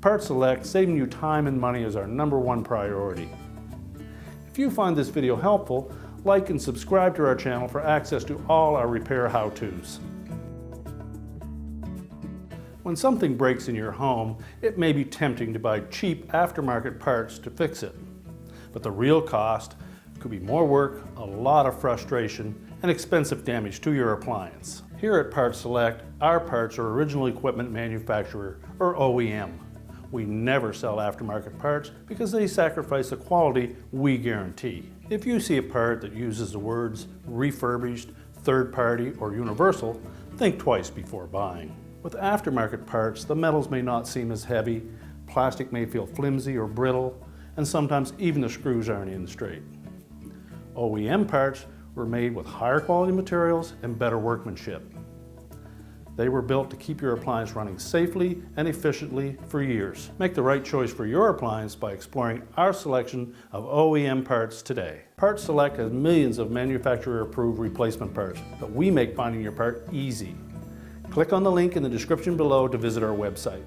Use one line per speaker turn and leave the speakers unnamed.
PartSelect, saving you time and money is our #1 priority. If you find this video helpful, like and subscribe to our channel for access to all our repair how-tos. When something breaks in your home, it may be tempting to buy cheap aftermarket parts to fix it. But the real cost could be more work, a lot of frustration, and expensive damage to your appliance. Here at PartSelect, our parts are original equipment manufacturer, or OEM. We never sell aftermarket parts because they sacrifice the quality we guarantee. If you see a part that uses the words refurbished, third party, or universal, think twice before buying. With aftermarket parts, the metals may not seem as heavy, plastic may feel flimsy or brittle, and sometimes even the screws aren't in straight. OEM parts were made with higher quality materials and better workmanship. They were built to keep your appliance running safely and efficiently for years. Make the right choice for your appliance by exploring our selection of OEM parts today. PartSelect has millions of manufacturer-approved replacement parts, but we make finding your part easy. Click on the link in the description below to visit our website.